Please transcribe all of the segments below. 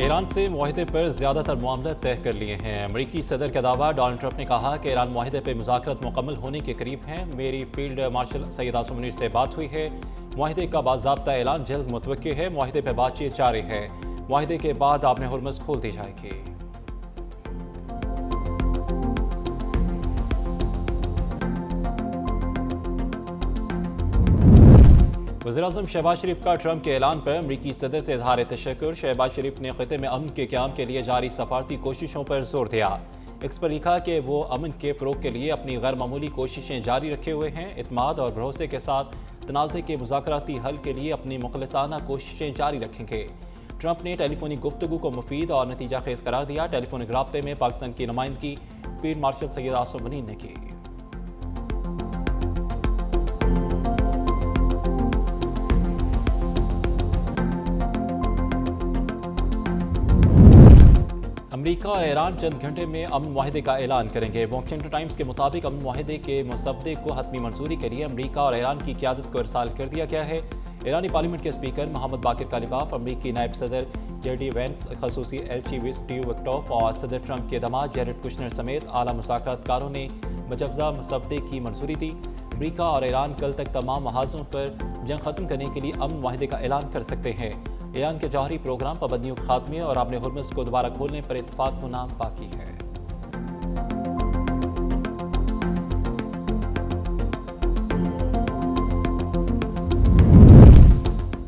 Iran से मुआहदे पर ज़्यादातर मामले तय कर लिए हैं। अमरीकी सदर का दावा। डोनाल्ड ट्रंप ने कहा कि ईरान मुआहदे पर मुज़ाकरात मुकम्मल होने के करीब हैं। मेरी फील्ड मार्शल सैयद आसिम मुनीर से बात हुई है। मुआहदे का बाज़ाब्ता ऐलान जल्द मुतवक्किल है। मुआहदे पर बातचीत जारी है। मुआहदे के बाद आपने हुर्मुज़ खोल दी जाएगी। वज़ीर-ए-आज़म शहबाज शरीफ का ट्रंप के ऐलान पर अमरीकी सदर से इजहार तशक्कुर। शहबाज शरीफ ने खिते में अमन के क़याम के लिए जारी सफारती कोशिशों पर जोर दिया। एक्स पर लिखा कि वो अमन के फ़रोग के लिए अपनी गैर मामूली कोशिशें जारी रखे हुए हैं। इत्मीनान और भरोसे के साथ तनाज़े के मुज़ाकराती हल के लिए अपनी मुखलिसाना कोशिशें जारी रखेंगे। ट्रंप ने टेलीफोनिक गुफ्तगू को मुफीद और नतीजा खेज करार दिया। टेलीफोनिक राब्ते में पाकिस्तान की नुमाइंदगी फील्ड मार्शल सैयद आसिम मुनीर ने की। अमरीका और ईरान चंद घंटे में अमन मुआहदे का ऐलान करेंगे। वॉशिंगटन टाइम्स के मुताबिक अमन मुआहदे के मसवदे को हतमी मंजूरी के लिए अमरीका और ईरान की क़यादत को इरसाल कर दिया गया है। ईरानी पार्लियामेंट के स्पीकर मोहम्मद बाकिर कालिबाफ, अमरीकी नायब सदर जेडी वेंस, खसूसी एलची स्टीव विक्टॉफ और सदर ट्रंप के दामाद जेरेड कुशनर समेत आला मुज़ाकरातकारों ने मुजवज़ा मसवदे की मंजूरी दी। अमरीका और ईरान कल तक तमाम महाजों पर जंग ख़त्म करने के लिए अमन मुआहदे का ऐलान कर सकते हैं। ईरान के जौहरी प्रोग्राम, पाबंदियों के खात्मे और आपने हुर्मुज़ को दोबारा खोलने पर इत्तफाक होना बाकी है।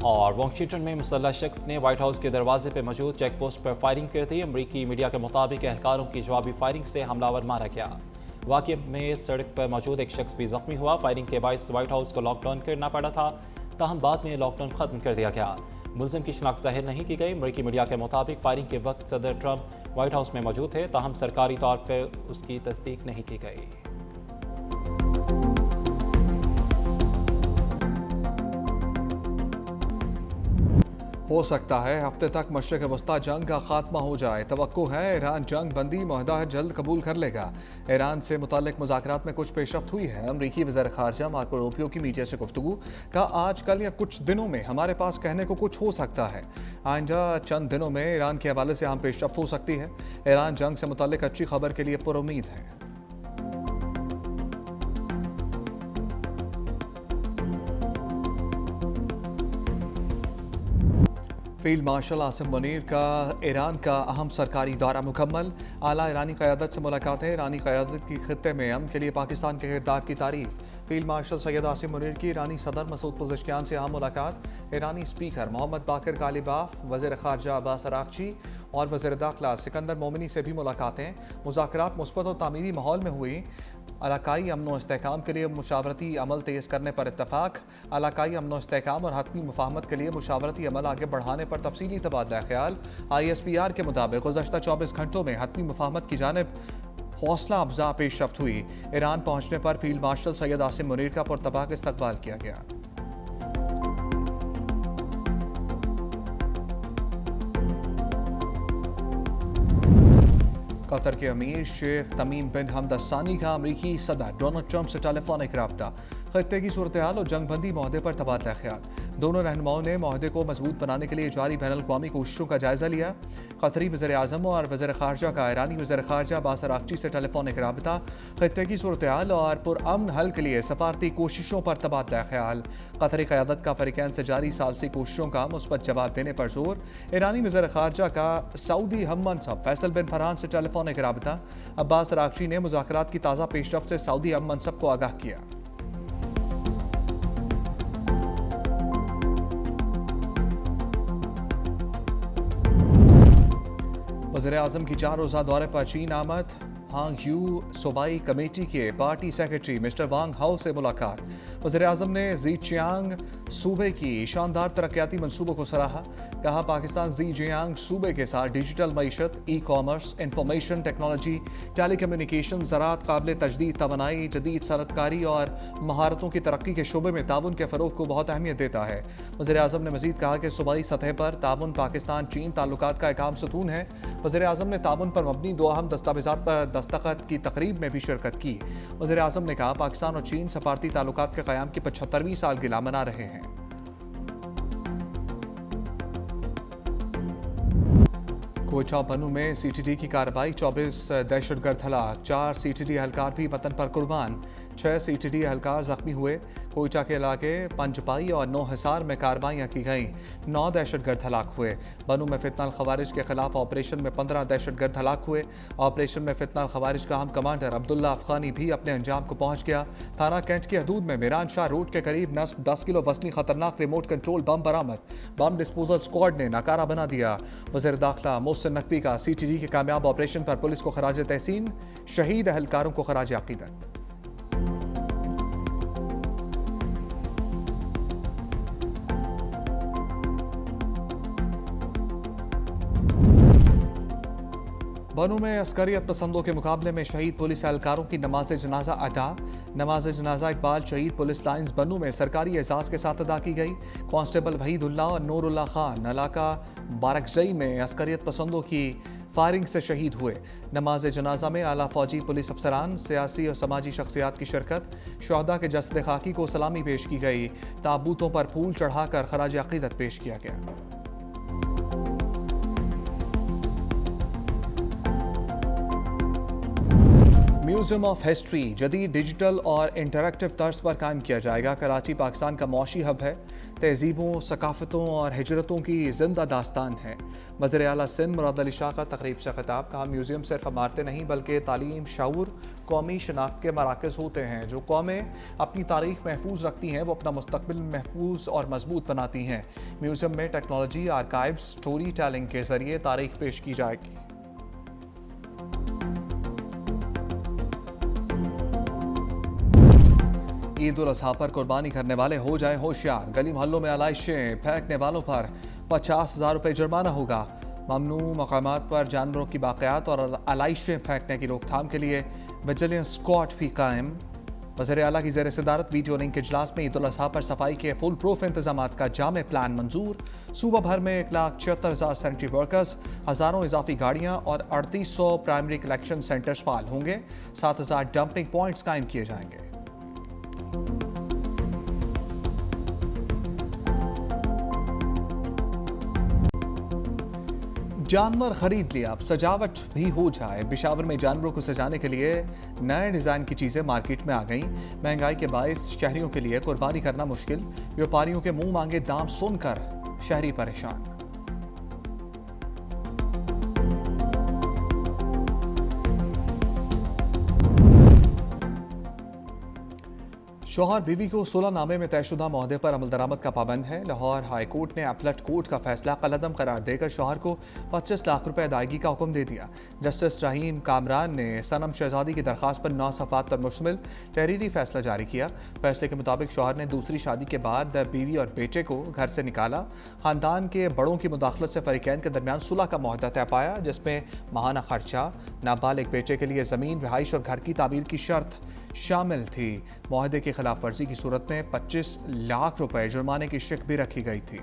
और वॉशिंगटन में मुसल्लह शख्स ने व्हाइट हाउस के दरवाजे पर मौजूद चेक पोस्ट पर फायरिंग कर दी। अमरीकी मीडिया के मुताबिक एहलकारों की जवाबी फायरिंग से हमलावर मारा गया। वाक़े में सड़क पर मौजूद एक शख्स भी जख्मी हुआ। फायरिंग के बायस व्हाइट हाउस को लॉकडाउन करना पड़ा था, ताहम बाद में लॉकडाउन खत्म कर दिया गया। मुलजिम की शनाख्त जाहिर नहीं की गई। अमरीकी मीडिया के मुताबिक फायरिंग के वक्त सदर ट्रंप व्हाइट हाउस में मौजूद थे, ताहम सरकारी तौर पर उसकी तस्दीक नहीं की गई। हो सकता है हफ्ते तक मशरिक़ वस्ता जंग का खात्मा हो जाए। तवक्को है ईरान जंग बंदी मुआहदा जल्द कबूल कर लेगा। ईरान से मुताल्लिक मुज़ाकरात में कुछ पेशरफ्त हुई है। अमरीकी वज़ीर ख़ारजा मार्को रूबियो की मीडिया से गुफ्तगू का आज कल या कुछ दिनों में हमारे पास कहने को कुछ हो सकता है। आइंदा चंद दिनों में ईरान के हवाले से अहम पेशरफ्त हो सकती है। ईरान जंग से मुताल्लिक अच्छी खबर के लिए पुरुम्मीद है। फील्ड मार्शल आसिम मुनीर का ईरान का अहम सरकारी दौरा मुकम्मल। आला ईरानी क़यादत से मुलाकातें। ईरानी क़यादत की खित्ते में अमन के लिए पाकिस्तान के किरदार की तारीफ। फील्ड मार्शल सैयद आसिम मुनीर की ईरानी सदर मसूद पज़ेश्कियान से अहम मुलाकात। ईरानी स्पीकर मोहम्मद बाकिर कालिबाफ, वज़ीर ख़ारजा अब्बास अराग़ची और वज़ीर दाखिला सिकंदर मोमिनी से भी मुलाकातें। मुज़ाकरात मुस्बत और तामीरी माहौल में हुई। इलाकाई अमन व इस्तेहकाम के लिए मुशावरती अमल तेज़ करने पर इत्तफाक। इलाकाई अमन व इस्तेहकाम और हतमी मुफाहमत के लिए मुशावरती अमल आगे बढ़ाने पर तफसीली तबादला ख्याल। ISPR के मुताबिक गुज़श्ता 24 घंटों में हतमी मुफाहमत की जानिब हौसला अफजा पेशरफ्त हुई। ईरान पहुँचने पर फील्ड मार्शल सैयद आसिम मुनीर का पुरतबाक इस्तकबाल किया गया। कतर के अमीर शेख तमीम बिन हमद सानी का अमरीकी सदर डोनाल्ड ट्रंप से टेलीफोनिक रब्ता। खत्ते की सूरत हाल और जंग बंदी मुआहदे पर तबादला ख्याल। दोनों रहनुमाओं ने मुआहदे को मजबूत बनाने के लिए जारी बैनुल अक़वामी कोशिशों का जायजा लिया। कतरी वज़ीर आज़म और वज़ीर ख़ारजा का ईरानी वज़ीर ख़ारजा अब्बास अराग़ची से टेलीफोनिक रब्ता। खत्ते की सूरत हाल और पुरअमन हल के लिए सफारती कोशिशों पर तबादला ख्याल। कतरी क़यादत का फ़रीक़ैन से जारी सालसी कोशिशों का मुस्बत जवाब देने पर जोर। ईरानी वज़ीर ख़ारजा का सऊदी हम मनसब फैसल बिन फरहान से टेलीफोनिक रब्ता। अब्बास अराग़ची ने मुज़ाकरात की ताज़ा पेशरफ्त से सऊदी हम मनसब को आगाह किया। वज़ीर आज़म की 4 रोज़ा दौरे पर चीन आमद। हांग यू सूबाई कमेटी के party secretary mister Wang how से मुलाकात। वज़ीर आज़म ने ज़ीचियांग सूबे की शानदार तरक्याती मनसूबों को सराहा। कहा पाकिस्तान ज़ीचियांग सूबे के साथ डिजिटल मईशत, ई-कॉमर्स, इंफॉर्मेशन टेक्नोलॉजी, टेलीकम्युनिकेशन, ज़राअत, काबिल तजदीद तवानाई, जदीद सनअतकारी और महारतों की तरक्की के शोबे में ताउन के फ़रोग़ को बहुत अहमियत देता है। वज़ीर आज़म ने मज़ीद कहा कि सूबाई सतह पर ताउन पाकिस्तान चीन ताल्लुकात का एक अहम सतून है। वज़ीर आज़म ने ताउन पर मबनी 2 अहम दस्तावेज़ात पर दस्तखत की तकरीब में भी शिरकत की। वज़ीर आज़म ने कहा पाकिस्तान और चीन सफारती ताल्लुकात के क़याम की 75वीं सालगिरह मना रहे हैं। कोयचा बनू में सीटीडी की कार्रवाई, 24 दहशतगर्द हलाक, 4 सीटीडी एहलकार भी वतन पर कुर्बान, 6 सीटीडी एहलकार जख्मी हुए। कोयचा के इलाके पंजपाई और 9 हिसार में कार्रवाइयाँ की गईं, 9 दहशतगर्द हलाक हुए। बनू में फितना खवारिज के खिलाफ ऑपरेशन में 15 दहशतगर्द हलाक हुए। ऑपरेशन में फितना खवारिज का अहम कमांडर अब्दुल्ला अफगानी भी अपने अंजाम को पहुंच गया। थाना कैंट की हदूद में मीरान शाह रोड के करीब नस्ब 10 किलो वजनी खतरनाक रिमोट कंट्रोल बम बरामद, बम डिस्पोजल स्क्वाड ने नाकारा बना दिया। वज़ीर दाखिला मोहसिन नकवी का सीटीडी के कामयाब ऑपरेशन पर पुलिस को खराज तहसीन, शहीद एहलकारों को खराज अकीदत। बनू में अस्करियत पसंदों के मुकाबले में शहीद पुलिस एहलकारों की नमाज जनाजा अदा। नमाज जनाजा इकबाल शहीद पुलिस लाइन्स बनू में सरकारी एजाज के साथ अदा की गई। कांस्टेबल वहीदुल्लाह और नूरुल्लाह खान इलाका बारकजई में अस्करियत पसंदों की फायरिंग से शहीद हुए। नमाज जनाजा में आला फौजी पुलिस अफसरान, सियासी और समाजी शख्सियात की शिरकत। शहदा के जस्द खाकी को सलामी पेश की गई। ताबूतों पर फूल चढ़ाकर खराज अकीदत पेश किया गया। म्यूजियम ऑफ हिस्ट्री जदीद डिजिटल और इंटरैक्टिव तर्ज पर कायम किया जाएगा। कराची पाकिस्तान का मौशी हब है, तहजीबों, सकाफतों और हिजरतों की जिंदा दास्तान है। वज़ीर आला सिंध मुराद अली शाह का तकरीब से खिताब, कहा म्यूजियम सिर्फ इमारतें नहीं बल्कि तालीम, शऊर, कौमी शनाख्त के मराकज़ होते हैं। जो कौमें अपनी तारीख महफूज रखती हैं वो अपना मुस्तकबिल महफूज और मजबूत बनाती हैं। म्यूजियम में टेक्नोलॉजी, आर्काइव, स्टोरी टेलिंग के जरिए तारीख पेश की जाएगी। ईद उल अजहा पर कुर्बानी करने वाले हो जाएं होशियार। गली मोहल्लों में आलाइशें फेंकने वालों पर 50,000 रुपये जुर्माना होगा। ममनू मकामात पर जानवरों की बाक़ियात और आलाइशें फेंकने की रोकथाम के लिए विजिलेंस स्क्वाड भी कायम। वज़ीर आला की ज़ेर सदारत वीडियो लिंक इजलास में ईद उल अजहा पर सफाई के फुल प्रूफ इंतजाम का जामे प्लान मंजूर। सूबा भर में 1,76,000 सैनिटरी वर्कर्स, हज़ारों इजाफी गाड़ियाँ और 3800 प्राइमरी कलेक्शन सेंटर्स फाल होंगे। 7,000 डंपिंग पॉइंट्स कायम किए जाएंगे। जानवर खरीद लिया, अब सजावट भी हो जाए। पेशावर में जानवरों को सजाने के लिए नए डिज़ाइन की चीज़ें मार्केट में आ गईं। महंगाई के बायस शहरियों के लिए कुर्बानी करना मुश्किल। व्यापारियों के मुंह मांगे दाम सुनकर शहरी परेशान। शौहर बीवी को 16 नामे में तयशुदा मुआहदे पर अमल दरामद का पाबंद है। लाहौर हाई कोर्ट ने अपलट कोर्ट का फैसला कलअदम करार देकर शौहर को 25 लाख रुपए अदायगी का हुक्म दे दिया। जस्टिस रहीम कामरान ने सनम शहजादी की दरखास्त पर 9 सफ़ात पर मुश्तमिल तहरीरी फैसला जारी किया। फैसले के मुताबिक शौहर ने दूसरी शादी के बाद बीवी और बेटे को घर से निकाला। खानदान के बड़ों की मुदाखलत से फरीकैन के दरमियान सुलह का मुआहदा तय पाया, जिसमें माहाना खर्चा, नाबालिग बेटे के लिए ज़मीन, रिहाइश और घर की तामीर की शर्त शामिल थी। मुआहदे की खिलाफ वर्जी की सूरत में 25 लाख रुपए जुर्माने की शिक भी रखी गई थी।